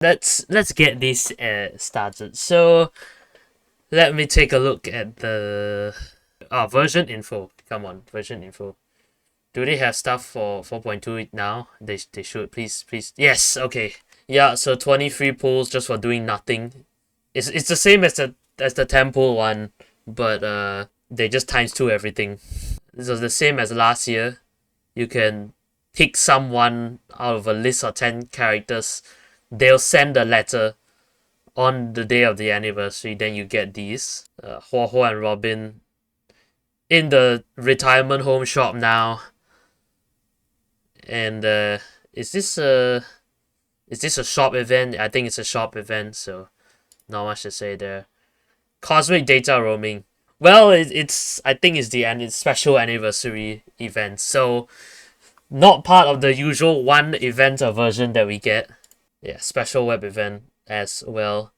let's get this started. So let me take a look at the version info. Come on, version info. Do they have stuff for 4.2 now? They should. Please. Yes. Okay. Yeah. So 23 pulls just for doing nothing. It's the same as the temple one, but they just times two everything. This was the same as last year. You can pick someone out of a list of 10 characters. They'll send a letter on the day of the anniversary. Then you get these. Hua Hua and Robin in the retirement home shop now. And is this a shop event? I think it's a shop event, so not much to say there. Cosmic data roaming. Well, it's I think it's the special anniversary event, so not part of the usual one event version that we get. Yeah, special web event as well.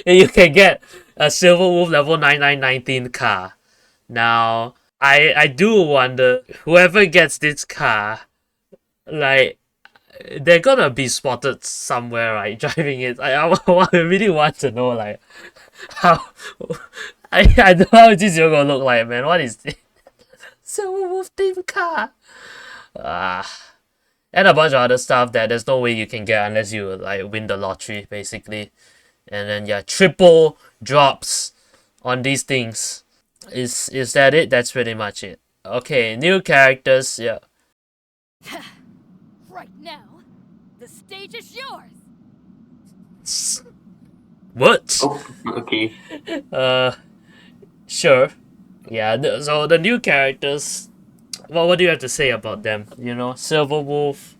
You can get a Silver Wolf level 9919 car. Now, I do wonder, whoever gets this car, like, they're gonna be spotted somewhere, right? Driving it. I really want to know, like, how. I don't know how this is gonna look like, man. What is this? Silver Wolf themed car. And a bunch of other stuff that there's no way you can get unless you like win the lottery, basically. And then yeah, triple drops on these things. Is that it? That's pretty much it. Okay, new characters. Yeah. Right now, the stage is yours. What? Oh, okay. Sure. Yeah. So the new characters. Well, what do you have to say about them? You know, Silver Wolf,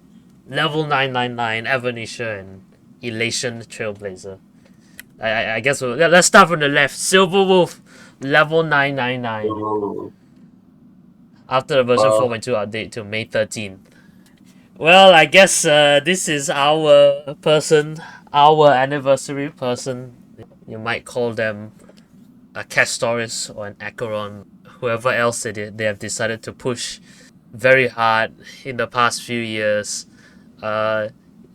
level 999, Evanisha, and Elation Trailblazer. I guess let's start from the left. Silver Wolf, level 999. Oh, After the version well, 4.2 update to May 13th. Well, I guess this is our person, our anniversary person. You might call them a Castoris or an Acheron, whoever else they have decided to push very hard in the past few years.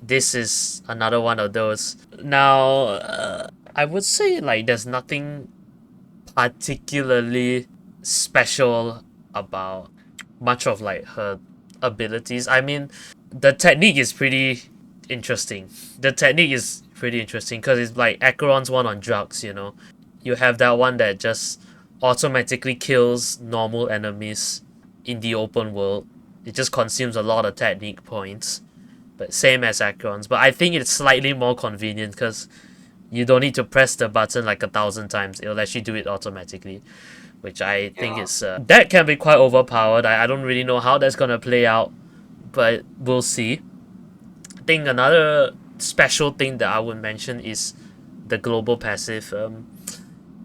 This is another one of those. Now, I would say like there's nothing particularly special about much of like her abilities. I mean, the technique is pretty interesting. The technique is pretty interesting because it's like Acheron's one on drugs, you know. You have that one that just automatically kills normal enemies in the open world. It just consumes a lot of technique points. But same as Acheron's. But I think it's slightly more convenient because you don't need to press the button like 1,000 times. It'll actually do it automatically. Which I think yeah. is... that can be quite overpowered. I don't really know how that's going to play out. But we'll see. I think another special thing that I would mention is the global passive.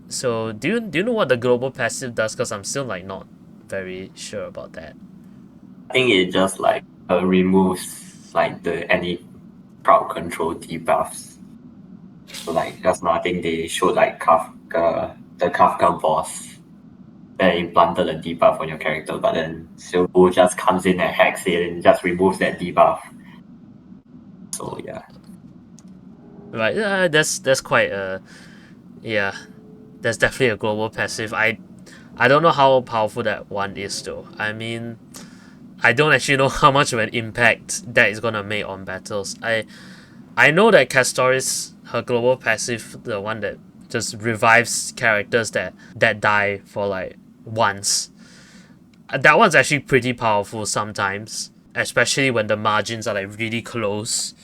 So do you know what the global passive does? Because I'm still like not very sure about that. I think it just like removes like any crowd control debuffs. So like just now, I think they showed like the Kafka boss that implanted a debuff on your character, but then Silbu just comes in and hacks it and just removes that debuff. So yeah. Right, that's quite yeah, that's definitely a global passive. I don't know how powerful that one is though. I mean, I don't actually know how much of an impact that is gonna make on battles. I know that Castoris, her global passive, the one that just revives characters that die for like once. That one's actually pretty powerful sometimes, especially when the margins are like really close.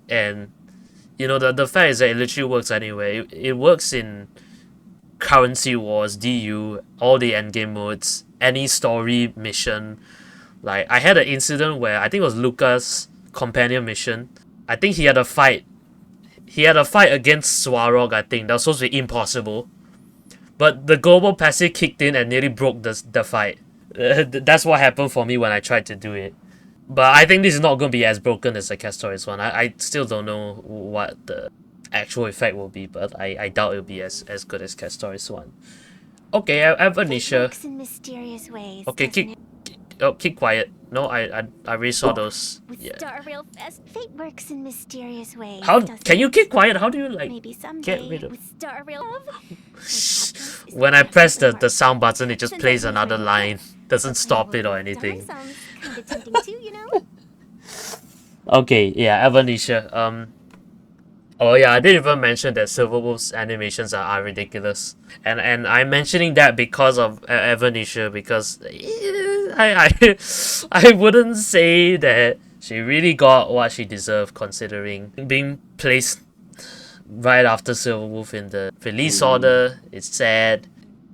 And you know, the fact is that it literally works anyway. It works in currency wars, DU, all the endgame modes, any story mission. Like I had an incident where I think it was Lucas' companion mission. I think he had a fight. He had a fight against Swarog, I think. That was supposed to be impossible. But the global passive kicked in and nearly broke the fight. That's what happened for me when I tried to do it. But I think this is not going to be as broken as the Castoris one. I still don't know what the actual effect will be, but I doubt it'll be as good as Castoris one. Okay, Avanisha. It works in mysterious ways. Okay, doesn't Oh, keep quiet. No, I already saw those. With Yeah. Star Rail Fest, Fate works in mysterious ways. How doesn't can you it? keep quiet? How do you like Maybe get someday. rid of? with Star Rail Love, When I press the sound button, it just Since plays I've been another hearing line. Doesn't stop it or Star anything. sounds kind of tempting too, you know. Okay, yeah, Avanisha. Oh yeah, I didn't even mention that Silverwolf's animations are ridiculous, and I'm mentioning that because of Avanisha because I I wouldn't say that she really got what she deserved considering being placed right after Silverwolf in the release order. It's sad.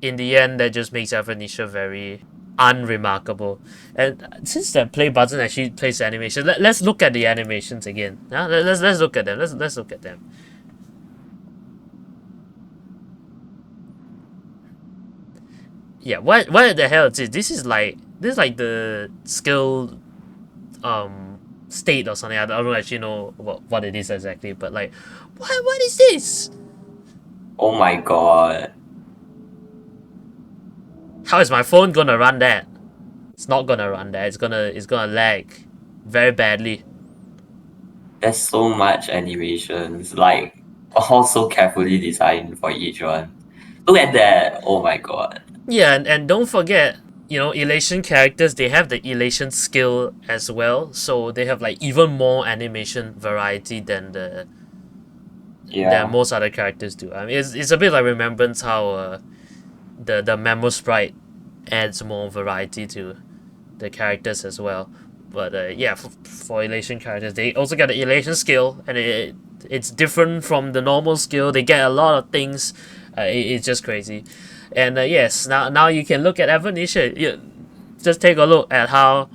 In the end, that just makes Avanisha very unremarkable. And since the play button actually plays animation, let's look at the animations again. Let's look at them. Let's look at them. Yeah, what the hell is this? This is like the skill state or something. I don't actually know what it is exactly, but like what is this? Oh my god. How is my phone gonna run that? It's not gonna run that. It's gonna lag very badly. There's so much animations, like all so carefully designed for each one. Look at that. Oh my god. Yeah, and don't forget, elation characters, they have the elation skill as well, so they have like even more animation variety than Yeah. most other characters do. I mean, it's a bit like Remembrance how the Memo Sprite adds more variety to the characters as well. But yeah, for elation characters, they also get the elation skill, and it's different from the normal skill. They get a lot of things. It's just crazy. And yes, now you can look at Avanisha. Just take a look at how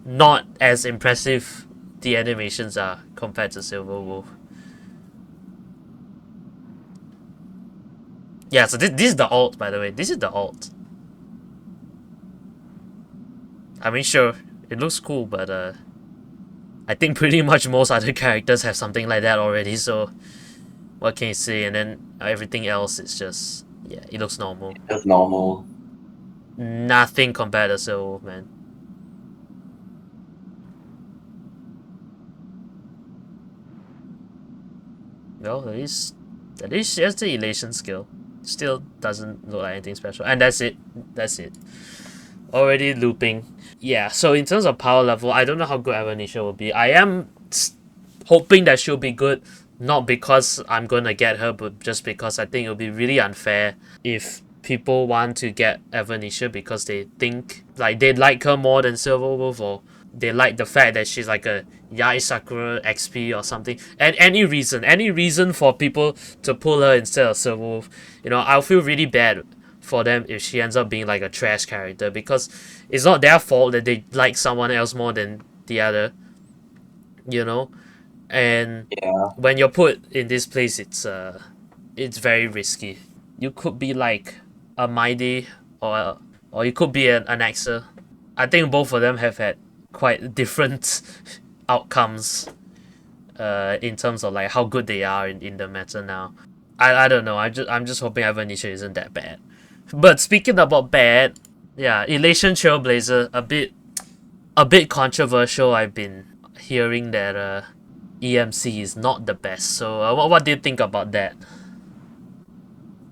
not as impressive the animations are compared to Silver Wolf. Yeah, so this is the alt, by the way. This is the alt. I mean, sure, it looks cool, but I think pretty much most other characters have something like that already. So what can you say? And then everything else is just yeah, it looks normal. Just normal. Nothing compared to Silver Wolf, man. Well, at least she has the elation skill. Still doesn't look like anything special, and that's it. That's it. Already looping. Yeah. So in terms of power level, I don't know how good Avanisha will be. I am hoping that she'll be good, not because I'm gonna get her, but just because I think it'll be really unfair if people want to get Avanisha because they think like they like her more than Silverwolf, or they like the fact that she's like a Yai Sakura XP or something. And any reason for people to pull her instead of Silverwolf, I'll feel really bad for them if she ends up being like a trash character, because it's not their fault that they like someone else more than the other, you know. And Yeah. when you're put in this place, it's very risky. You could be like a Maide, or you could be an Axa. I think both of them have had quite different outcomes in terms of like how good they are in the meta now. I don't know. I'm just hoping Avanisha isn't that bad. But speaking about bad, yeah, Elation Trailblazer a bit controversial. I've been hearing that EMC is not the best. So what do you think about that?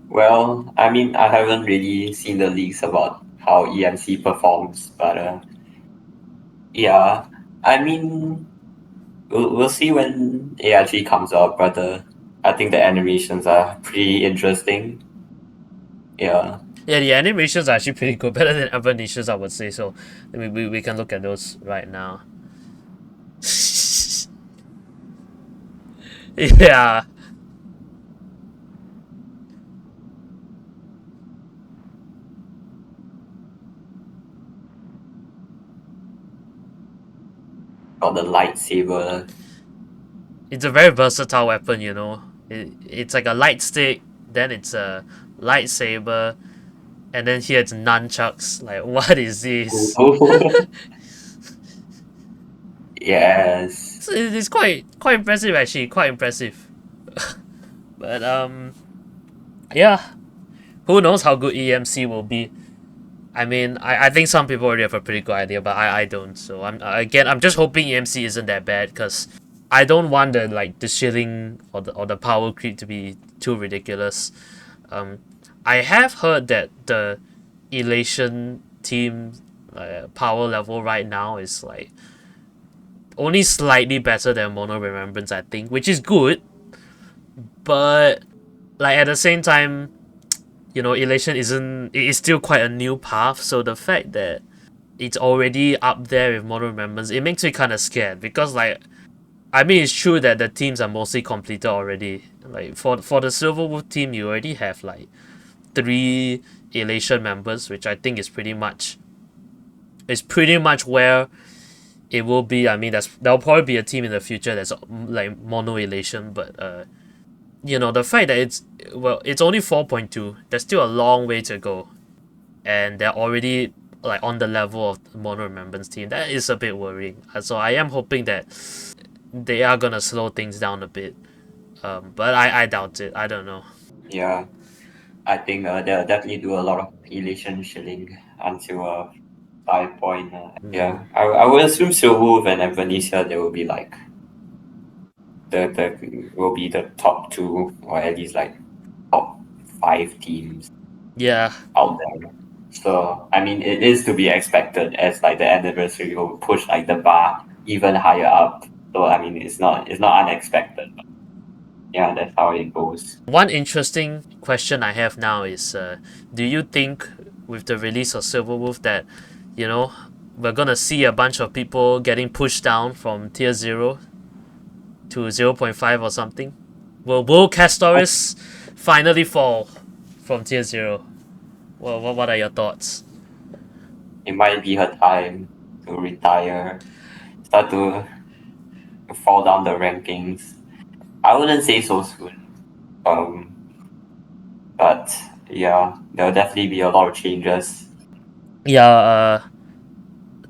Well, I mean, I haven't really seen the leaks about how EMC performs, but yeah, I mean, we'll see when ARG comes out, but I think the animations are pretty interesting. Yeah. Yeah, the animations are actually pretty good, better than Avanisha's, I would say. So we can look at those right now. Yeah. Got the lightsaber. It's a very versatile weapon, you know. It's like a light stick, then it's a lightsaber, and then here it's nunchucks. Like, what is this? Yes. So it's quite impressive, actually. Quite impressive. But yeah, who knows how good EMC will be? I mean, I think some people already have a pretty good idea, but I don't. So I'm just hoping EMC isn't that bad, because I don't want the shilling or the power creep to be too ridiculous. Um, I have heard that the elation team power level right now is like only slightly better than Mono Remembrance, I think, which is good, but like at the same time, you know, elation it is still quite a new path. So the fact that it's already up there with Mono Remembrance, it makes me kind of scared, because like I mean, it's true that the teams are mostly completed already. Like for the Silverwolf team, you already have like 3 elation members, which I think is pretty much where it will be. I mean, there'll probably be a team in the future that's like mono elation, but you know, the fact that it's only 4.2, there's still a long way to go, and they're already like on the level of the mono remembrance team. That is a bit worrying. So I am hoping that they are gonna slow things down a bit. But I doubt it. I don't know. Yeah, I think they'll definitely do a lot of elation shilling until 5 point. Yeah, I would assume Silverwolf and Evanesia, they will be like the top 2, or at least like top 5 teams Yeah, out there. So I mean, it is to be expected, as like the anniversary will push like the bar even higher up. So I mean, it's not unexpected. But yeah, that's how it goes. one interesting question I have now is, do you think with the release of Silverwolf that, you know, we're gonna see a bunch of people getting pushed down from tier 0 to 0.5 or something? Will Castoris finally fall from tier 0? Well, what are your thoughts? It might be her time to retire, start to fall down the rankings. I wouldn't say so soon. But yeah, there'll definitely be a lot of changes. Yeah,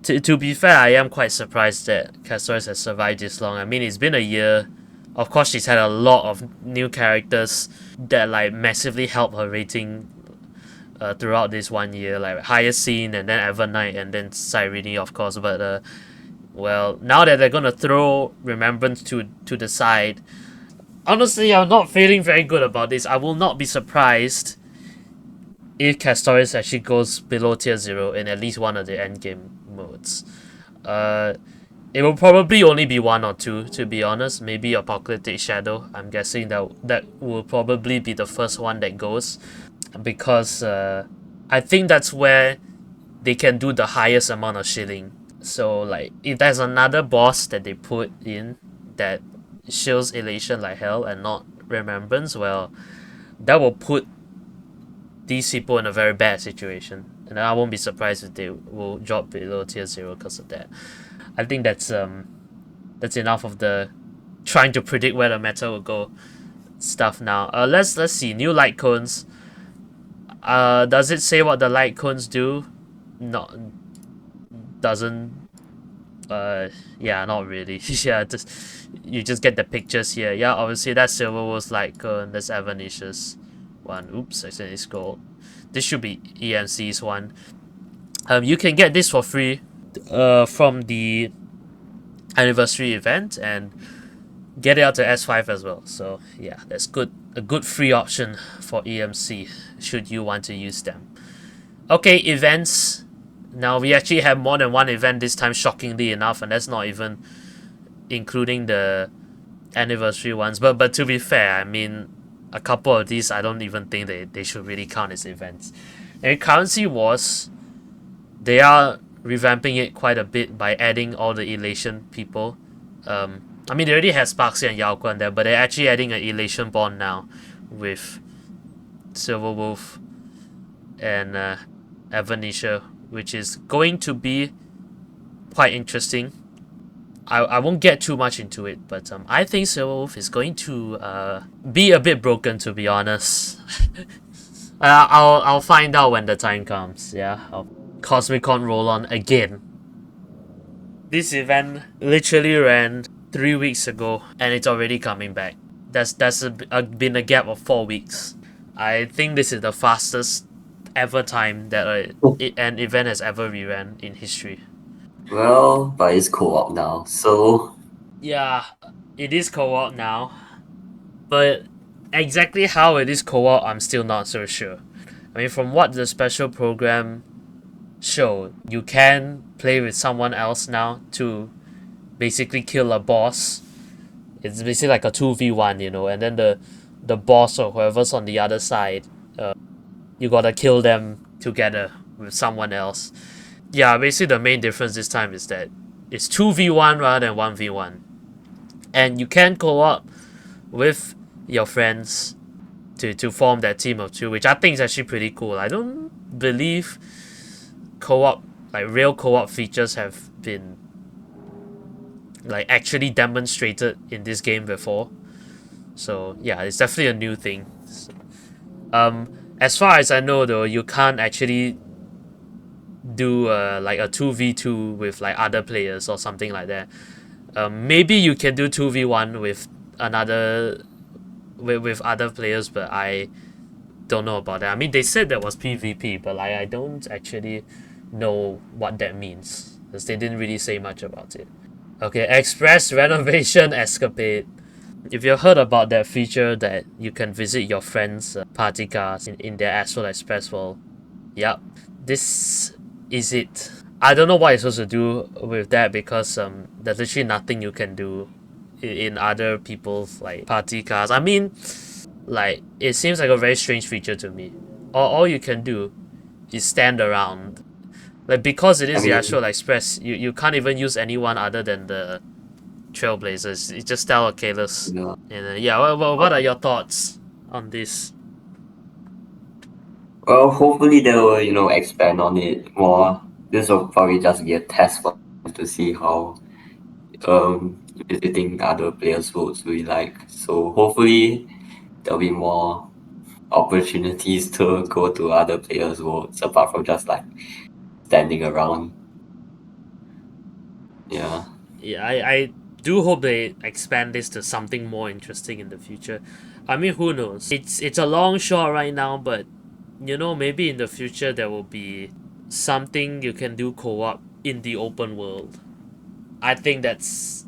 to be fair, I am quite surprised that Castoris has survived this long. I mean, it's been a year. Of course, she's had a lot of new characters that like massively help her rating throughout this 1 year, like Hyacinth and then Evernight and then Cyrene, of course. But well, now that they're gonna throw Remembrance to the side, honestly, I'm not feeling very good about this. I will not be surprised if Castoris actually goes below tier 0 in at least one of the endgame modes. It will probably only be 1 or 2, to be honest. Maybe Apocalyptic Shadow. I'm guessing that will probably be the first one that goes, because I think that's where they can do the highest amount of shilling. So like, if there's another boss that they put in that shills elation like hell and not remembrance, well, that will put these people in a very bad situation, and I won't be surprised if they will drop below tier 0 because of that. I think that's enough of the trying to predict where the meta will go stuff now. Let's see, new light cones. Does it say what the light cones do? Not doesn't. Yeah, not really. Yeah, you just get the pictures here. Yeah, obviously that's Silverwolf's light cone. That's Evanesia's one. Oops, I accidentally scrolled. This should be EMC's one. You can get this for free from the anniversary event, and get it out to S5 as well. So yeah, that's a good free option for EMC should you want to use them. Okay, events. Now we actually have more than one event this time, shockingly enough, and that's not even including the anniversary ones. But to be fair, I mean, a couple of these I don't even think they should really count as events. And Currency Wars, they are revamping it quite a bit by adding all the elation people. I mean, they already have Sparksy and Yao Guan there, but they're actually adding an elation bond now with Silverwolf and Evanesia, which is going to be quite interesting. I won't get too much into it, but I think Silverwolf is going to be a bit broken, to be honest. I'll find out when the time comes. Yeah, Cosmicon roll on again. This event literally ran 3 weeks ago, and it's already coming back. That's been a gap of 4 weeks. I think this is the fastest ever time that an event has ever reran in history. Well, but it's co-op now, so Yeah, it is co-op now, but exactly how it is co-op, I'm still not so sure. I mean, from what the special program showed, you can play with someone else now to basically kill a boss. It's basically like a 2v1, and then the boss or whoever's on the other side, you gotta kill them together with someone else. Yeah, basically the main difference this time is that it's 2v1 rather than 1v1. And you can co-op with your friends to form that team of two, which I think is actually pretty cool. I don't believe co-op, like real co-op features have been like actually demonstrated in this game before. So yeah, it's definitely a new thing. As far as I know though, you can't actually do like a 2v2 with like other players or something like that. Maybe you can do 2v1 with another with other players, but I don't know about that. I mean, they said there was PvP, but like I don't actually know what that means because they didn't really say much about it. Okay, Express Renovation Escapade. If you've heard about that feature that you can visit your friends' party cars in their Astral Express, well, yep, this is it. I don't know what you're supposed to do with that because there's literally nothing you can do in other people's like party cars. I mean, like it seems like a very strange feature to me. All you can do is stand around. Like because it I is the mean, Astral Express, you can't even use anyone other than the Trailblazers. It's just Stella Kalis. you know, And yeah, what are your thoughts on this? well, hopefully they will, expand on it more. This will probably just be a test for them to see how visiting other players' votes will be like. So hopefully there'll be more opportunities to go to other players' votes apart from just like standing around. Yeah. Yeah, I do hope they expand this to something more interesting in the future. I mean, who knows? It's a long shot right now, but maybe in the future there will be something you can do co-op in the open world. I think that's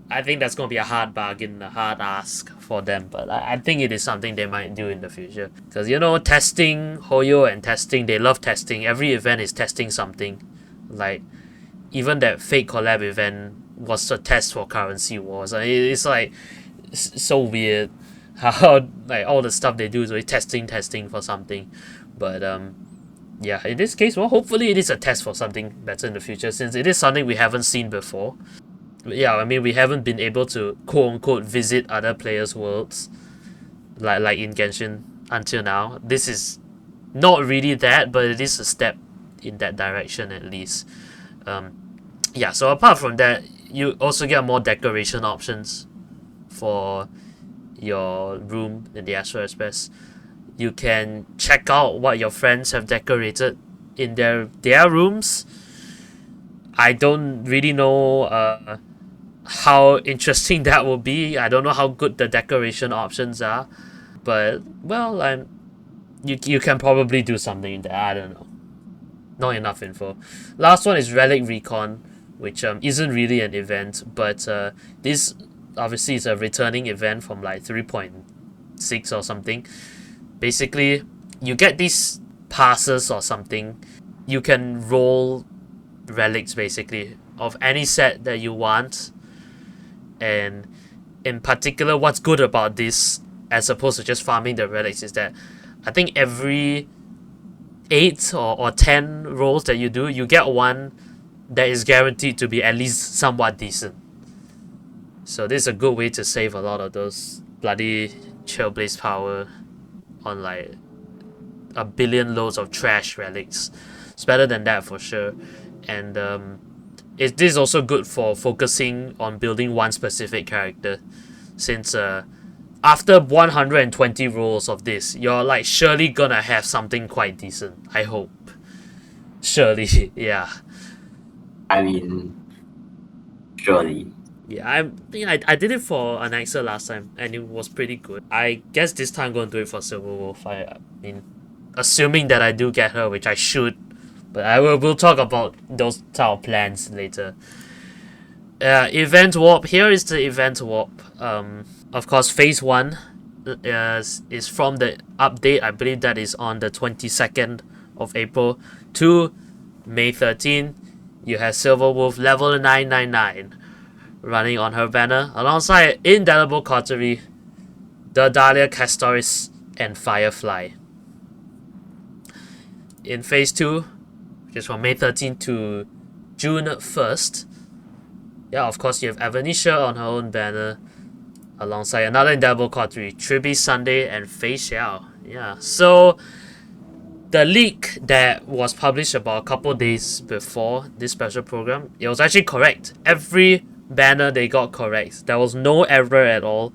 I think that's gonna be a hard bargain, a hard ask for them, but I think it is something they might do in the future. Because testing, Hoyo and testing, they love testing. Every event is testing something. Like even that fake collab event was a test for currency wars. It's like so weird how like all the stuff they do is really testing for something. But yeah, in this case, well, hopefully it is a test for something better in the future since it is something we haven't seen before. Yeah, I mean we haven't been able to quote unquote visit other players' worlds like in Genshin until now. This is not really that, but it is a step in that direction at least. Um, yeah, so apart from that, you also get more decoration options for your room in the Astro Express. You can check out what your friends have decorated in their rooms. I don't really know how interesting that will be. I don't know how good the decoration options are, but well, you can probably do something in there. I don't know. Not enough info. Last one is Relic Recon, which isn't really an event, but this obviously is a returning event from like 3.6 or something. Basically, you get these passes or something. You can roll relics basically of any set that you want, and in particular, what's good about this as opposed to just farming the relics is that I think every 8 or 10 rolls that you do, you get one that is guaranteed to be at least somewhat decent. So this is a good way to save a lot of those bloody Trailblaze power on like a billion loads of trash relics. It's better than that for sure. And this is also good for focusing on building one specific character, since after 120 rolls of this, you're like surely gonna have something quite decent. I hope. Surely, yeah. I mean, surely. Yeah, I did it for Anaxa last time and it was pretty good. I guess this time I'm gonna do it for Silver Wolf. I mean, assuming that I do get her, which I should, but we'll talk about those type of plans later. Event warp. Here is the event warp. Of course, phase 1 is from the update. I believe that is on the 22nd of April to May 13. You have Silver Wolf level 999 running on her banner alongside Indelible Cautery, the Dahlia Castoris, and Firefly. In phase 2, which is from May 13 to June 1st, yeah, of course you have Avenisha on her own banner alongside another Indelible Cautery, Tribi Sunday, and Fei Xiao. Yeah, so the leak that was published about a couple days before this special program, it was actually correct. Every banner they got correct. There was no error at all.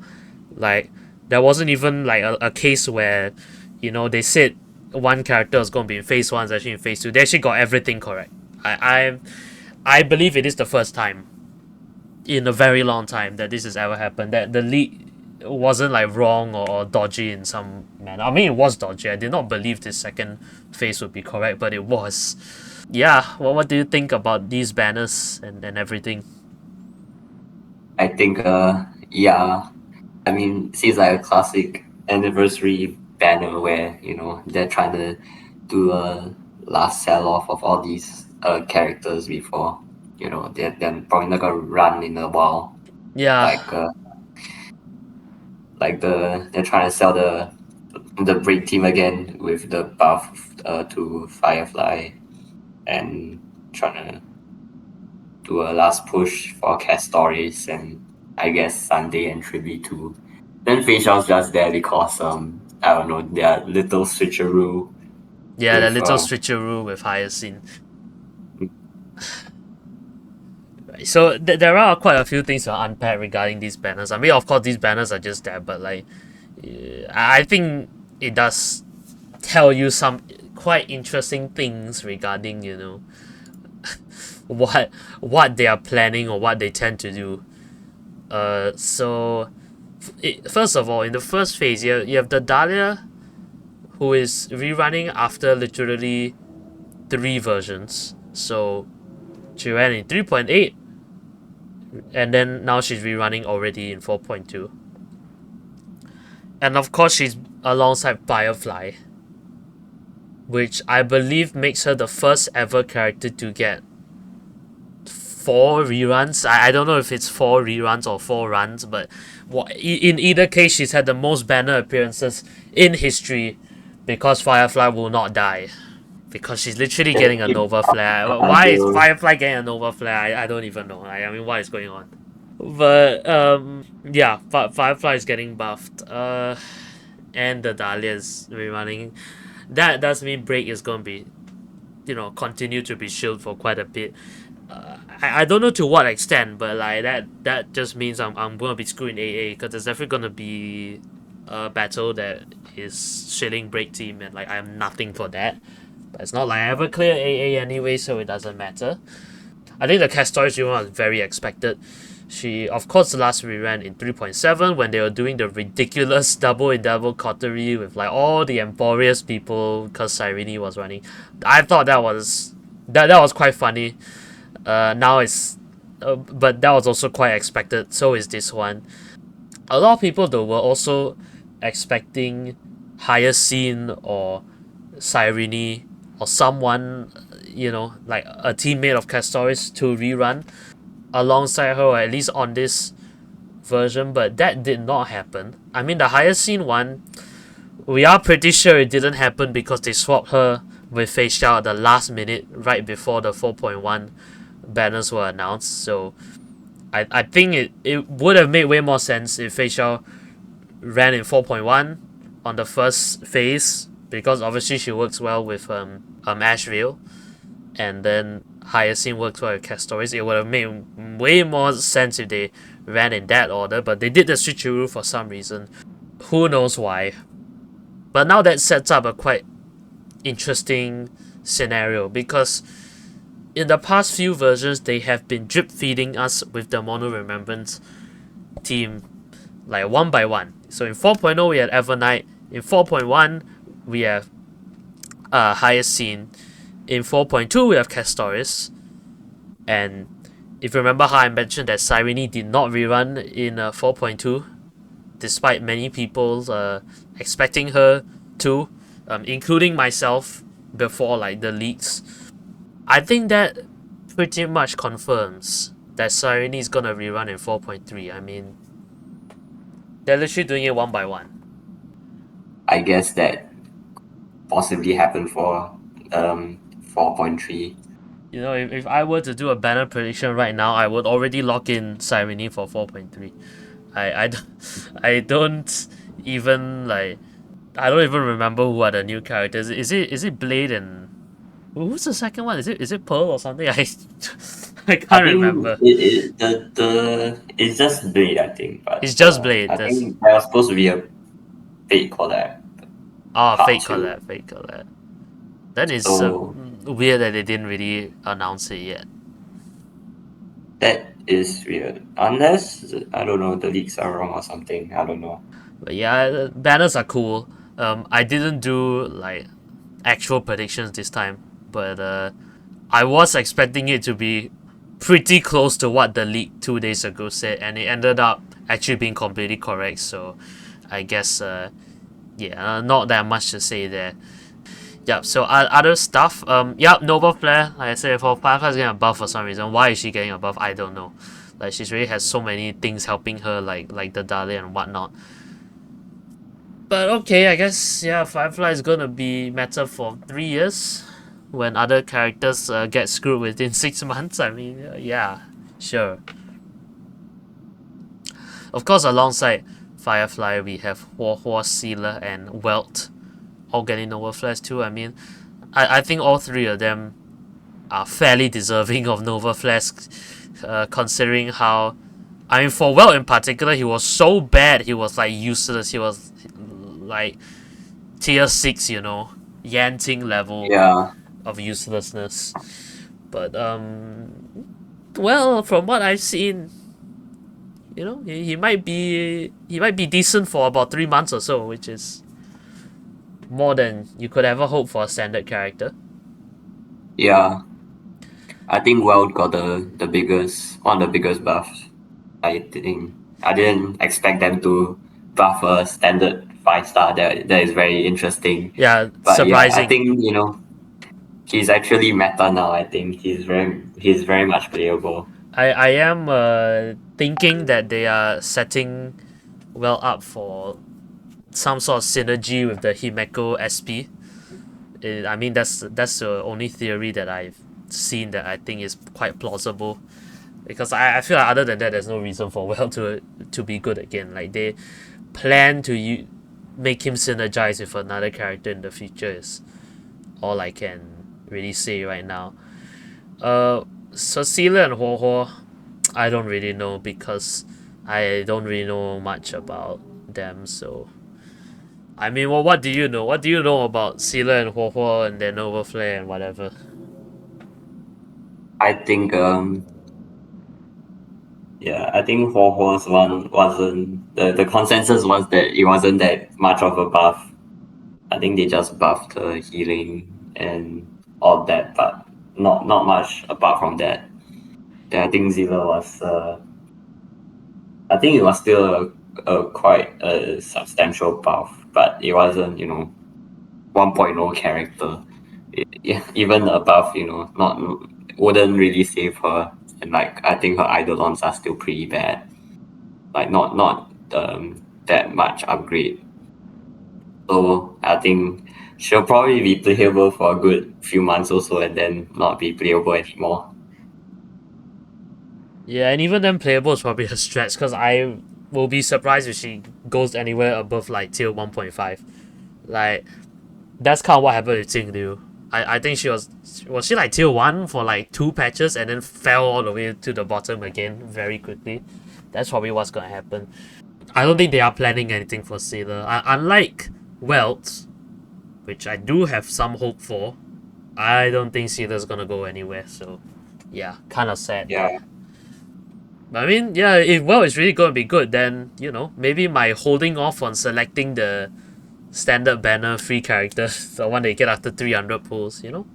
Like, there wasn't even like a case where, they said one character is going to be in phase 1, is actually in phase 2. They actually got everything correct. I believe it is the first time in a very long time that this has ever happened, that the leak wasn't like wrong or dodgy in some manner. I mean, it was dodgy. I did not believe this second phase would be correct, but it was. Yeah, well, what do you think about these banners and everything? I think, yeah, I mean, it seems like a classic anniversary banner where, they're trying to do a last sell off of all these characters before, they're probably not gonna run in a while. Yeah, They're trying to sell the break team again with the buff to Firefly, and trying to do a last push for cast stories, and I guess Sunday and Tribi too. Then Facial's just there because I don't know, their little switcheroo. yeah, the with, little switcheroo with Hyacinth. So there are quite a few things to unpack regarding these banners. I mean, of course, these banners are just there, but like, I think it does tell you some quite interesting things regarding, what they are planning or what they tend to do. So first of all, in the first phase, you have the Dahlia, who is rerunning after literally 3 versions. So she ran in 3.8, and then now she's rerunning already in 4.2. And of course, she's alongside Firefly, which I believe makes her the first ever character to get 4 reruns. I don't know if it's 4 reruns or 4 runs, but in either case, she's had the most banner appearances in history, because Firefly will not die. Because she's literally getting a Nova Flare. Why is Firefly getting a Nova Flare? I don't even know. I mean, what is going on? But yeah, Firefly is getting buffed. And the Dahlia is rerunning. That does mean Break is going to be, continue to be shielded for quite a bit. I don't know to what extent, but like that just means I'm going to be screwing AA, because there's definitely going to be a battle that is shielding Break team, and like I have nothing for that. But it's not like I ever clear AA anyway, so it doesn't matter. I think the Castoris rerun was very expected. She, of course, last reran in 3.7 when they were doing the ridiculous double Indelible Cautery with like all the Emporious people, because Cyrene was running. I thought that was quite funny. Now it's, but that was also quite expected. So is this one. A lot of people though were also expecting Hyacinth or Cyrene or someone, like a teammate of Castoris to rerun alongside her, or at least on this version, but that did not happen. I mean, the Hyacinth one, we are pretty sure it didn't happen because they swapped her with Fei Xiao at the last minute right before the 4.1 banners were announced. So I think it would have made way more sense if Fei Xiao ran in 4.1 on the first phase, because obviously she works well with Ashvale, and then Hyacinth works well with Castoris. It would have made way more sense if they ran in that order, but they did the switcheroo for some reason. Who knows why? But now that sets up a quite interesting scenario, because in the past few versions they have been drip feeding us with the Mono Remembrance team like one by one. So in 4.0 we had Evernight, in 4.1 we have highest scene. In 4.2, we have Castoris. And if you remember how I mentioned that Cyrene did not rerun in 4.2, despite many people expecting her to, including myself before like the leaks. I think that pretty much confirms that Cyrene is gonna rerun in 4.3. I mean, they're literally doing it one by one. I guess that possibly happened for 4.3. You know, if I were to do a banner prediction right now, I would already lock in Cyrene for 4.3. I don't even like I don't even remember who are the new characters. Is it Blade and who's the second one? Is it Pearl or something? I I can't think remember. the it's just Blade, I think, It's but just Blade. I There's think there was supposed to be a fate collab part fake two. collab, fake collab. That is So weird that they didn't really announce it yet. that is weird. Unless I don't know, the leaks are wrong or something. I don't know. But yeah, banners are cool. I didn't do like actual predictions this time, but I was expecting it to be pretty close to what the leak 2 days ago said, and it ended up actually being completely correct. So I guess yeah, not that much to say there. Yep. So other stuff. Yep. Nova Flare. Like I said, for Firefly's getting a buff for some reason. Why is she getting a buff? I don't know. Like she's really has so many things helping her, like the Dahlia and whatnot. But okay, I guess yeah, Firefly is gonna be meta for 3 years. When other characters get screwed within 6 months. I mean, yeah, sure. Of course, alongside Firefly, we have Hua, Sealer, and Welt all getting Nova Flares too. I mean, I think all three of them are fairly deserving of Nova Flares, considering how. I mean, for Welt in particular, he was so bad, he was like useless. He was like tier 6, Yanting level Yeah, of uselessness. But well, from what I've seen, he might be decent for about 3 months or so, which is more than you could ever hope for a standard character. yeah. I think World got the biggest one of the biggest buffs. I didn't expect them to buff a standard 5 star. That is very interesting. Yeah, But yeah, I surprising. think he's actually meta now. I think he's very much playable. I am thinking that they are setting well up for some sort of synergy with the Himeko SP. I mean, that's the only theory that I've seen that I think is quite plausible. Because I feel like other than that, there's no reason for Well to be good again. Like they plan to make him synergize with another character in the future is all I can really say right now. So Sealer and Huo, I don't really know because I don't really know much about them. So I mean, well, what do you know? What do you know about Sealer and Huo and their Nova Flare and whatever? I think yeah, I think Huo's one wasn't the consensus was that it wasn't that much of a buff. I think they just buffed the healing and all that, but not much apart from that. Yeah, I think Zilla was I think it was still a quite a substantial buff, but it wasn't 1.0 character. Yeah, even above, not wouldn't really save her. And like I think her Eidolons are still pretty bad. Like not that much upgrade. So I think she'll probably be playable for a good few months or so and then not be playable anymore. Yeah, and even then, playable is probably a stretch because I will be surprised if she goes anywhere above like tier 1.5. Like, that's kind of what happened with Jing Liu. I think she like tier 1 for like 2 patches and then fell all the way to the bottom again very quickly. That's probably what's gonna happen. I don't think they are planning anything for Sailor. Unlike Welt, which I do have some hope for, I don't think Sailor's gonna go anywhere. So, yeah, kind of sad Yeah, there. But I mean, yeah, if Well is really gonna be good, then maybe my holding off on selecting the standard banner free character, the one they get after 300 pulls, you know?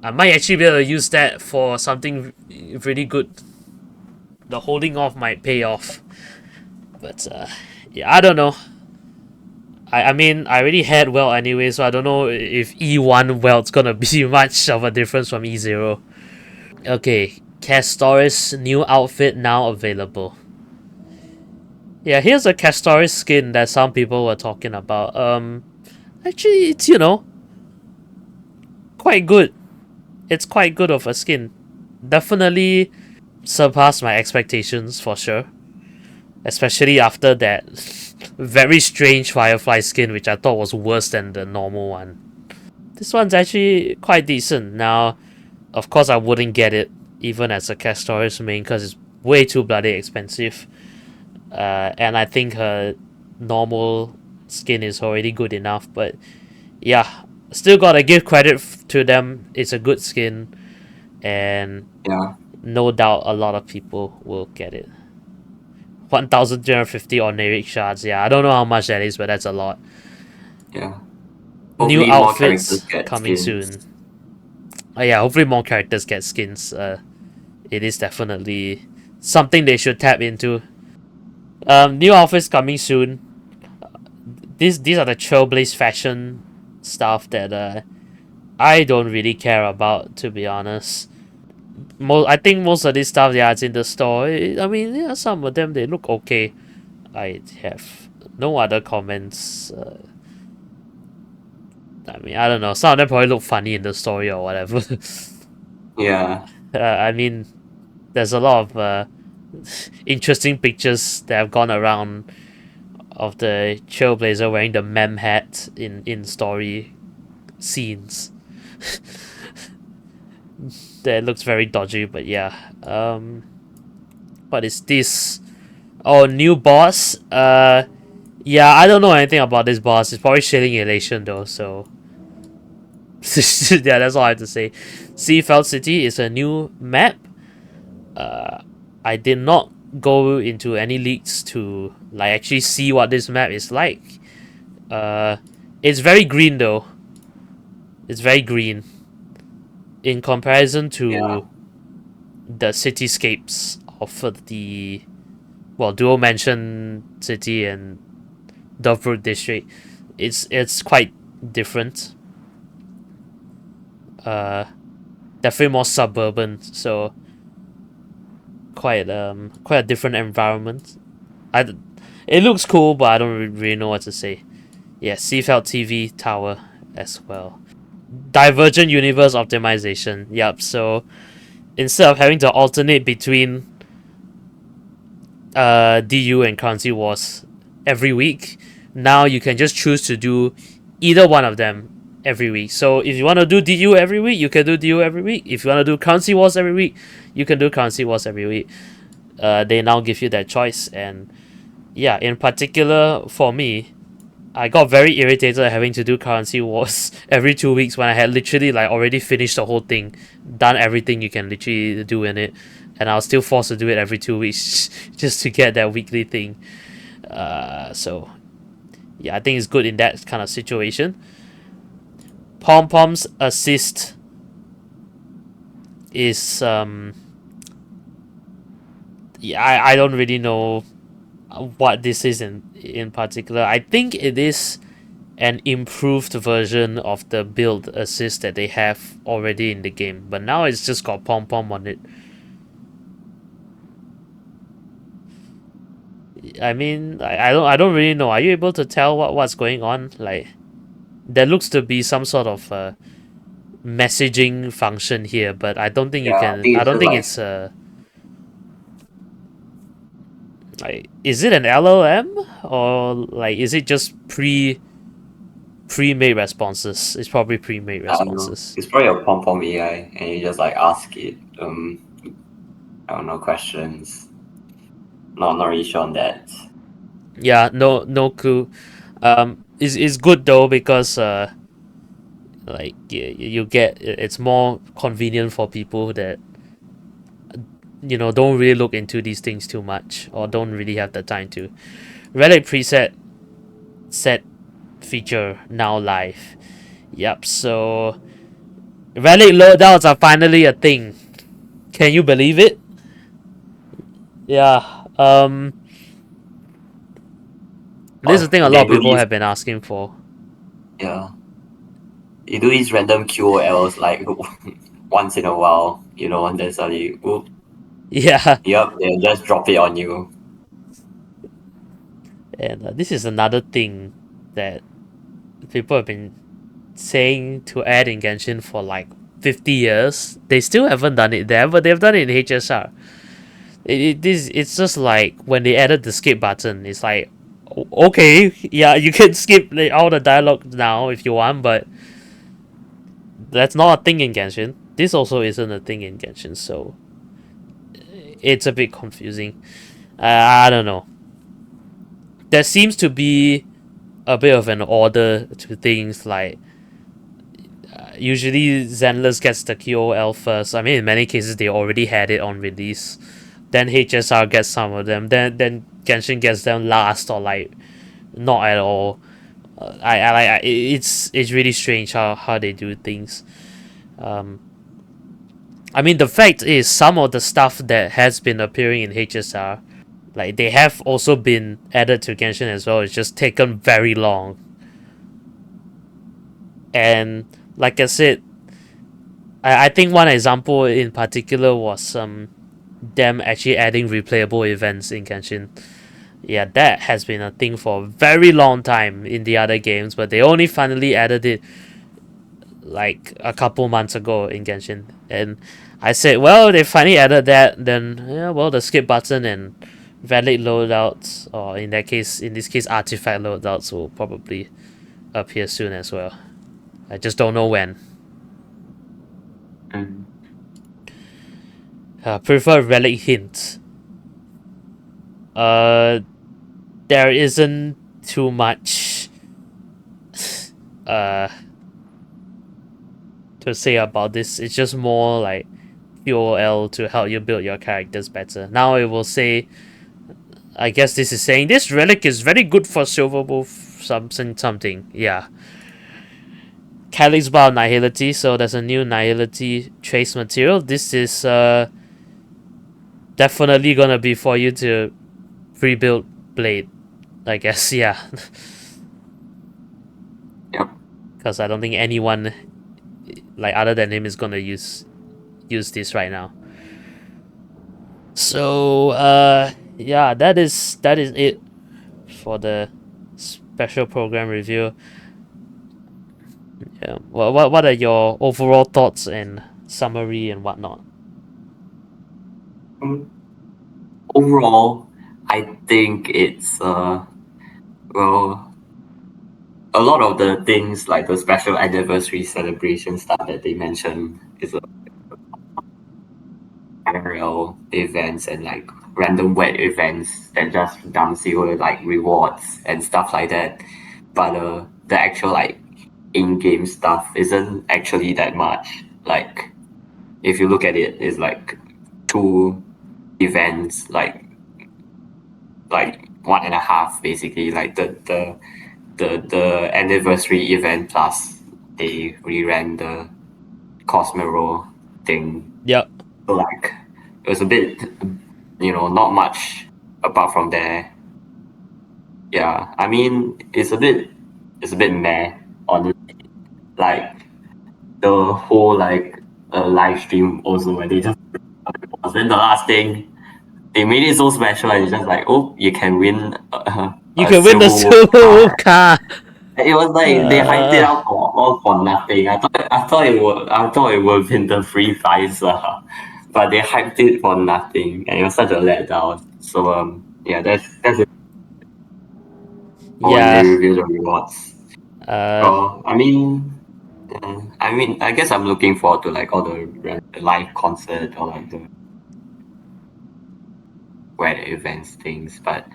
I might actually be able to use that for something really good. The holding off might pay off. But yeah, I don't know. I mean, I already had well anyway, so I don't know if E1 welt's gonna be much of a difference from E0. Okay, Castoris new outfit now available. Yeah, here's a Castoris skin that some people were talking about. Actually, it's, you know, quite good. It's quite good of a skin. Definitely surpassed my expectations for sure. Especially after that very strange Firefly skin, which I thought was worse than the normal one. This one's actually quite decent. Now, of course, I wouldn't get it even as a Castoris main because it's way too bloody expensive. And I think her normal skin is already good enough. But yeah, still gotta give credit to them. It's a good skin, and Yeah. no doubt a lot of people will get it. 1,350 Oneric shards. Yeah, I don't know how much that is, but that's a lot. Yeah. New Hopefully more outfits characters get coming skins. soon. Oh yeah, hopefully more characters get skins. It is definitely something they should tap into. New outfits coming soon. These are the Trailblaze fashion stuff that I don't really care about, to be honest. I think most of this stuff, yeah, it's in the store. I mean, yeah, some of them they look okay. I have no other comments. I mean, I don't know. Some of them probably look funny in the story or whatever. Yeah. I mean, there's a lot of interesting pictures that have gone around of the Trailblazer wearing the mem hat in story scenes. That looks very dodgy, but yeah. What is this? Oh, new boss. Yeah, I don't know anything about this boss. It's probably shading elation though, so yeah, that's all I have to say. Seafeld City is a new map. I did not go into any leaks to like actually see what this map is like. It's very green though. It's very green in comparison to the cityscapes of the Dual Mansion City and Dovebrook District. It's quite different. Definitely more suburban, so quite a different environment. It looks cool, but I don't really know what to say. Yeah, Seafeld TV Tower as well. Divergent universe optimization. Yep. So instead of having to alternate between DU and Currency Wars every week, now you can just choose to do either one of them every week. So if you want to do DU every week, you can do DU every week. If you want to do Currency Wars every week, you can do Currency Wars every week. They now give you that choice, and yeah, in particular for me, I got very irritated having to do Currency Wars every 2 weeks when I had literally like already finished the whole thing, done everything you can literally do in it, and I was still forced to do it every 2 weeks just to get that weekly thing. So yeah, I think it's good in that kind of situation. Pom Pom's assist is yeah, I don't really know what this is in particular. I think it is an improved version of the build assist that they have already in the game, but now it's just got Pom Pom on it. I mean, I don't really know. Are you able to tell what's going on? Like, there looks to be some sort of messaging function here, but I don't think you can. I don't think it's like, is it an LLM or like is it just pre-made responses? It's probably pre-made responses. It's probably a pom pom AI, and you just like ask it I don't know, questions. Not really sure on that. Yeah, no clue. It's good though because like you get, it's more convenient for people that don't really look into these things too much or don't really have the time to. Relic preset set feature now live. Yep, so relic loadouts are finally a thing. Can you believe it? Yeah. This is the thing a lot They of do people these, have been asking for. yeah, they do these random QOLs like once in a while, and then suddenly, oop, Yeah, yep, they just drop it on you. and this is another thing that people have been saying to add in Genshin for like 50 years. They still haven't done it there, but they've done it in HSR. It's just like when they added the skip button. It's like, okay, yeah, you can skip all the dialogue now if you want, but that's not a thing in Genshin. This also isn't a thing in Genshin, so it's a bit confusing. I don't know. There seems to be a bit of an order to things like usually Zenless gets the QOL first. I mean, in many cases they already had it on release. Then HSR gets some of them. Then Genshin gets them last or like not at all. It's really strange how they do things. Um, I mean, the fact is some of the stuff that has been appearing in HSR, like they have also been added to Genshin as well. It's just taken very long. And like I said, I think one example in particular was them actually adding replayable events in Genshin. Yeah, that has been a thing for a very long time in the other games, but they only finally added it like a couple months ago in Genshin. And I said, well, they finally added that, then yeah, well, the skip button and relic loadouts, or in this case, artifact loadouts will probably appear soon as well. I just don't know when. Mm. Prefer relic hint. There isn't too much uh to say about this. It's just more like QOL to help you build your characters better. Now it will say, I guess this is saying this relic is very good for silver wolf something. Yeah. Calyx Bar of Nihility, so there's a new Nihility trace material. This is definitely gonna be for you to rebuild Blade, I guess, yeah. Yep. Because I don't think anyone like other than him is gonna use this right now. So yeah, that is it for the special program review. Yeah. What are your overall thoughts and summary and whatnot? Overall, I think it's well, a lot of the things like the special anniversary celebration stuff that they mentioned is parallel events and like random web events that just dumps you with like rewards and stuff like that. But the actual like in-game stuff isn't actually that much. Like if you look at it, it's like two events, like one and a half basically, like the anniversary event plus they reran the Cosmero thing. Yep. So like it was a bit, not much apart from there. Yeah, I mean it's a bit meh, honestly. Like the whole like live stream also where they just then the last thing they made it so special and it's just like, oh, you can win You a can win the silver wolf silver wolf car. car. It was like they hyped it out for all for nothing. I thought it would have been the free prize, but they hyped it for nothing, and it was such a letdown. So yeah, that's it for when they Yeah. reveal the rewards. Uh So I guess I'm looking forward to like all the live concert or like the weather events things. But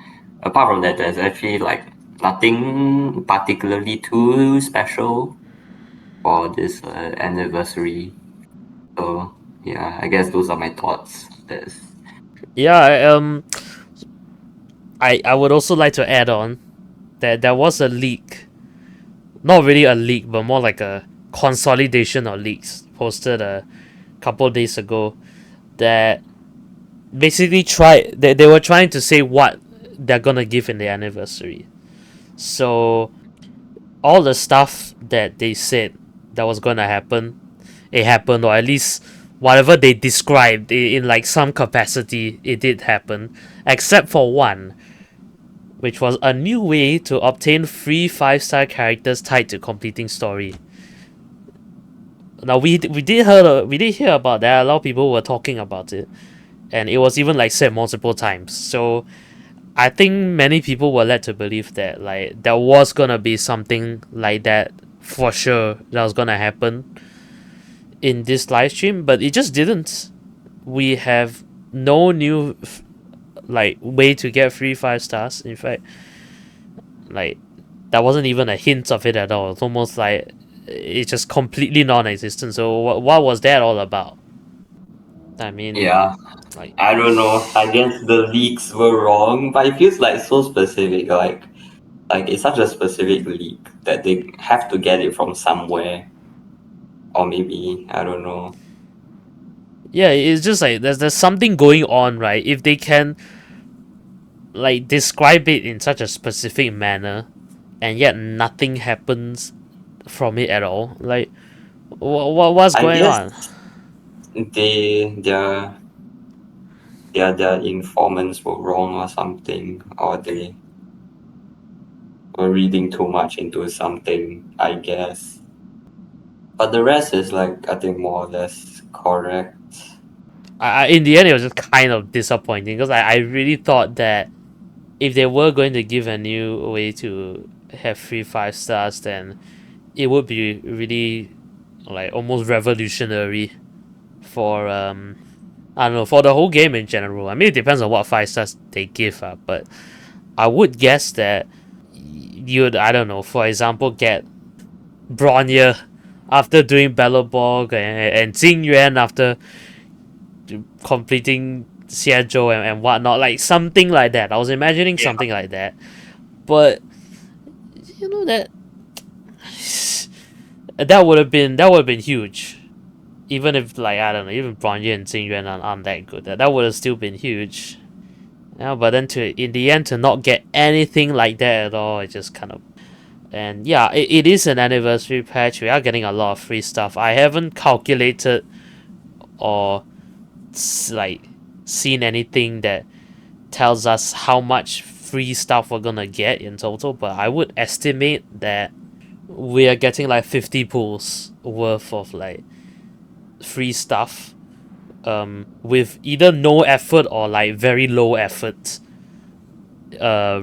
apart from that, there's actually like nothing particularly too special for this anniversary. So yeah, I guess those are my thoughts. That's yeah, I would also like to add on that there was a leak not really a leak, but more like a consolidation of leaks posted a couple days ago that basically they were trying to say what they're gonna give in the anniversary. So all the stuff that they said that was gonna happen, it happened, or at least whatever they described in like some capacity, it did happen, except for one, which was a new way to obtain free 5-star characters tied to completing story. Now we did hear about that. A lot of people were talking about it, and it was even like said multiple times. So I think many people were led to believe that like there was gonna be something like that for sure that was gonna happen in this live stream, but it just didn't. We have no new like way to get free 5 stars. In fact, like that wasn't even a hint of it at all. It's almost like it's just completely non-existent. So what was that all about? I mean, Yeah, like I don't know. I guess the leaks were wrong, but it feels like so specific. Like it's such a specific leak that they have to get it from somewhere, or maybe I don't know. yeah, it's just like there's something going on, right? If they can like describe it in such a specific manner, and yet nothing happens from it at all, like what's I going guess on? their informants were wrong or something, or they were reading too much into something, I guess. But the rest is like I think more or less correct. In the end, it was just kind of disappointing because I really thought that if they were going to give a new way to have free 5 stars, then it would be really like almost revolutionary for I don't know, for the whole game in general. I mean, it depends on what 5 stars they give, but I would guess that you'd, I don't know, for example, get Bronya after doing Belleborg and Jing Yuan after completing Xianzhou and whatnot, like something like that. I was imagining Yeah. something like that, but you know that that would have been huge. Even if like I don't know, even Bronya and Jing Yuan aren't that good, that would have still been huge. Yeah, but then to in the end to not get anything like that at all, it just kind of and yeah, it is an anniversary patch. We are getting a lot of free stuff. I haven't calculated or like seen anything that tells us how much free stuff we're gonna get in total, but I would estimate that we are getting like 50 pools worth of like free stuff with either no effort or like very low effort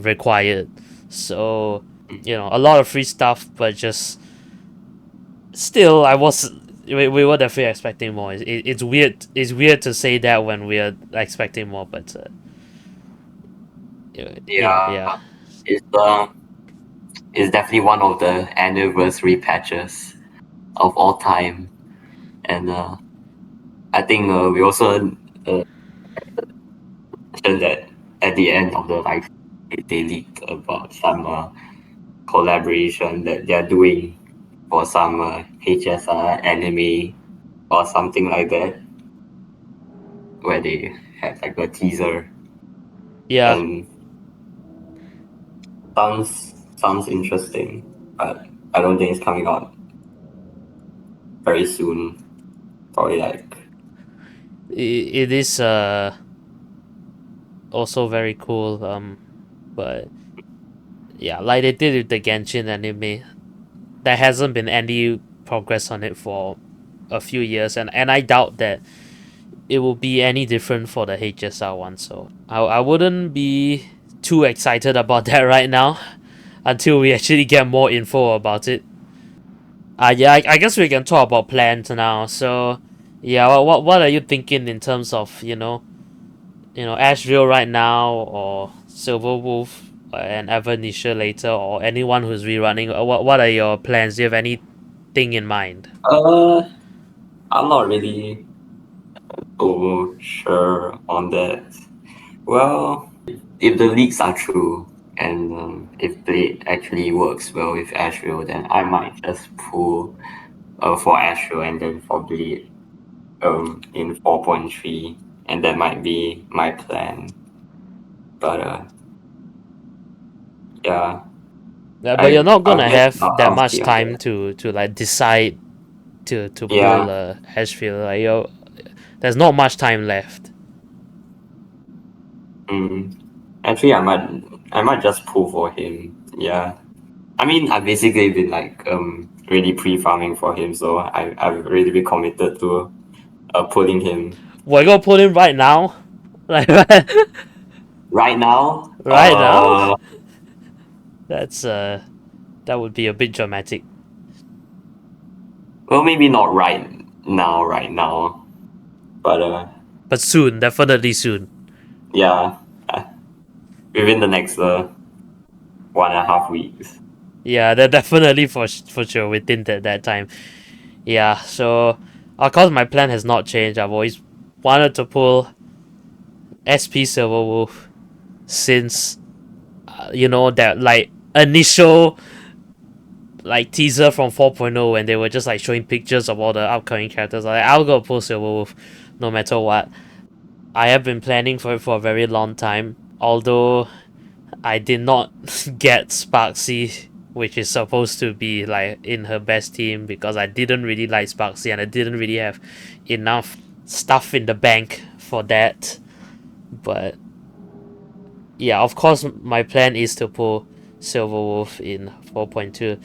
required. So, you know, a lot of free stuff, but just still, we were definitely expecting more. It's weird. It's weird to say that when we are expecting more, but yeah. Yeah, it's it's definitely one of the anniversary patches of all time, and I think we also mentioned that at the end of the live they leaked about some collaboration that they're doing for some HSR anime or something like that, where they had like a teaser Yeah, and sounds interesting, but I don't think it's coming out very soon. Probably like it is also very cool. But yeah, like they did with the Genshin anime, there hasn't been any progress on it for a few years, and I doubt that it will be any different for the HSR one. So I wouldn't be too excited about that right now until we actually get more info about it. Yeah, I guess we can talk about plans now. So yeah, what are you thinking in terms of Asheville right now or Silver Wolf and Evanisha later or anyone who's rerunning? What are your plans? Do you have anything in mind? uh I'm not really so sure on that. Well, if the leaks are true, And if Blade actually works well with Asheville, then I might just pull for Asheville and then for Blade in 4.3, and that might be my plan. But yeah, Yeah, but you're not I gonna guess have that I'll much see on time that. to like decide to pull Yeah. Ashfield. Like there's not much time left. Actually, I might just pull for him. Yeah. I mean, I've basically been like really pre-farming for him, so I've really been committed to pulling him. We're gonna pull him right now, like Right now, right now. That's that would be a bit dramatic. well, maybe not right now, but But soon, definitely soon. yeah, within the next 1.5 weeks. Yeah, that definitely for sure within that time. Yeah, so of course my plan has not changed. I've always wanted to pull SP Silverwolf since that like initial like teaser from 4.0 when they were just like showing pictures of all the upcoming characters. Like I'll go pull Silverwolf no matter what. I have been planning for it for a very long time. Although I did not get Sparksy, which is supposed to be like in her best team, because I didn't really like Sparksy and I didn't really have enough stuff in the bank for that. But yeah, of course my plan is to pull Silverwolf in 4.2.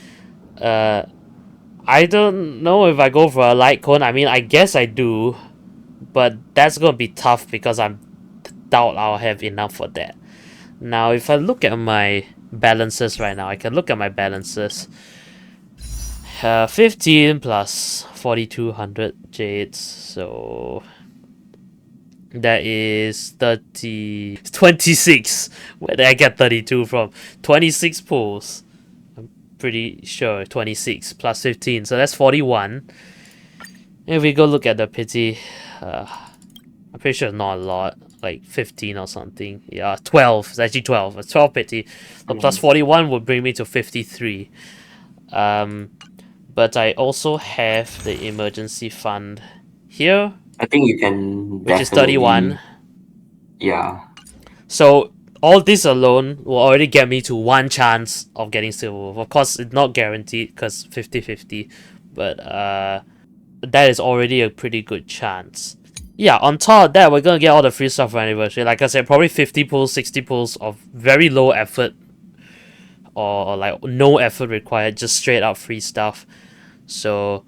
I don't know if I go for a light cone. I mean, I guess I do, but that's gonna be tough because I doubt I'll have enough for that. Now, if I look at my balances right now, I can look at my balances. 15 plus 4200 jades, so that is 26. Where did I get 32 from? 26 pulls. I'm pretty sure 26 plus 15, so that's 41. If we go look at the pity, I'm pretty sure it's not a lot, like 15 or something. Yeah, 12. It's actually 12. It's 12 pity. So plus 41 would bring me to 53. But I also have the emergency fund here, I think you can which is 31. definitely, yeah. So all this alone will already get me to one chance of getting Silverwolf. Of course, it's not guaranteed because 50-50, but that is already a pretty good chance. Yeah, on top of that, we're gonna get all the free stuff for anniversary. Like I said, probably 50 pulls, 60 pulls of very low effort or like no effort required, just straight up free stuff. So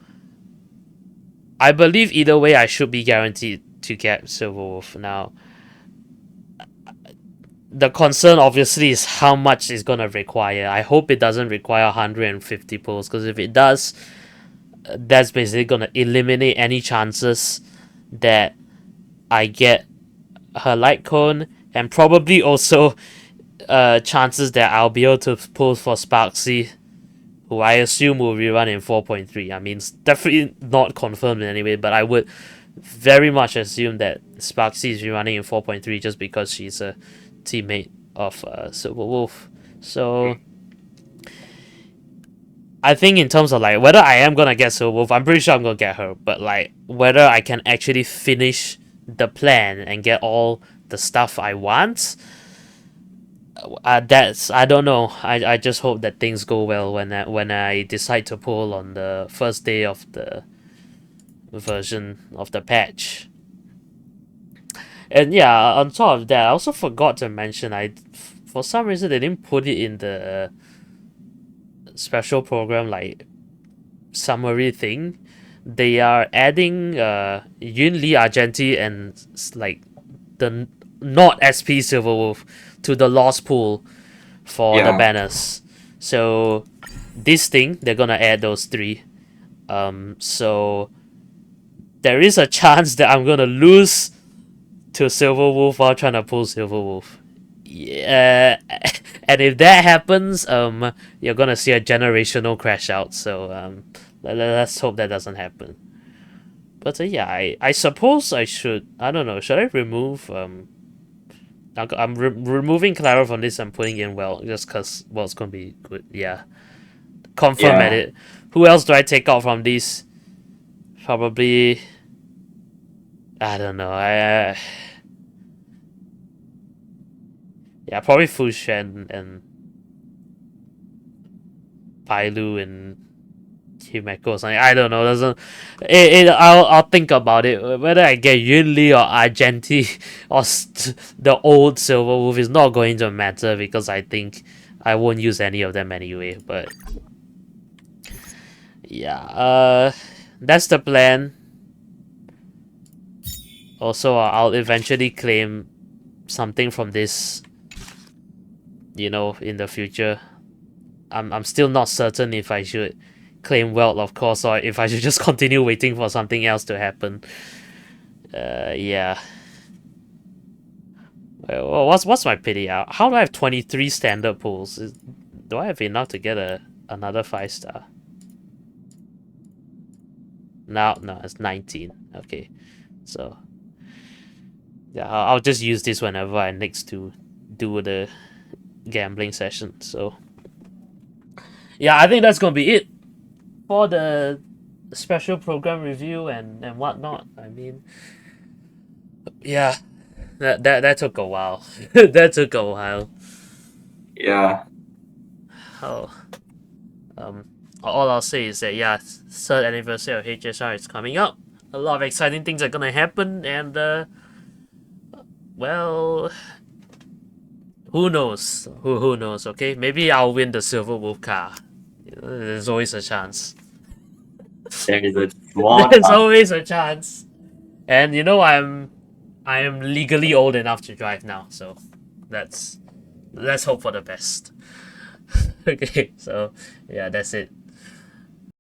I believe either way I should be guaranteed to get Silverwolf. Now the concern obviously is how much it's gonna require. I hope it doesn't require 150 pulls, because if it does, that's basically gonna eliminate any chances that I get her light cone, and probably also chances that I'll be able to pull for Sparksy, who I assume will rerun in 4.3. I mean, it's definitely not confirmed in any way, but I would very much assume that Sparksy is rerunning in 4.3 just because she's a teammate of Silverwolf. So I think in terms of like whether I am gonna get Silverwolf, I'm pretty sure I'm gonna get her, but like whether I can actually finish the plan and get all the stuff I want, that's I don't know. I just hope that things go well when I decide to pull on the first day of the version of the patch. And yeah, on top of that, I also forgot to mention, for some reason they didn't put it in the special program like summary thing. They are adding Yun Li Argenti and like the not SP Silverwolf to the lost pool for the Yeah. banners. So this thing, they're gonna add those three. So there is a chance that I'm gonna lose to Silverwolf while trying to pull Silverwolf. Yeah, and if that happens, you're gonna see a generational crash out. So let's hope that doesn't happen. But yeah, I suppose I should. I don't know. Should I remove I'm removing Clara from this and putting in Well, just because Well's gonna be good. Yeah, confirm Yeah. edit. Who else do I take out from these? Probably. I don't know. Yeah, probably Fu Shen and Pailu and Himeko or something. I don't know. Doesn't I'll think about it. Whether I get Yunli or Argenti or the old Silver Wolf is not going to matter because I think I won't use any of them anyway. But yeah, that's the plan. Also, I'll eventually claim something from this. In the future. I'm still not certain if I should claim wealth, of course, or if I should just continue waiting for something else to happen. Yeah. Well, what's my pity? How do I have 23 standard pulls? Do I have enough to get another 5-star? No, it's 19. Okay, so yeah, I'll just use this whenever I next to do the gambling session. So yeah, I think that's gonna be it for the special program review and whatnot. I mean, yeah, that took a while. That took a while. Yeah. Oh, all I'll say is that yeah, third anniversary of HSR is coming up. A lot of exciting things are gonna happen, and well, who knows? Who knows? Okay, maybe I'll win the Silver Wolf car. There's always a chance. There is a small There's chance. always a chance. And I am legally old enough to drive now, so let's hope for the best. Okay, so yeah, that's it.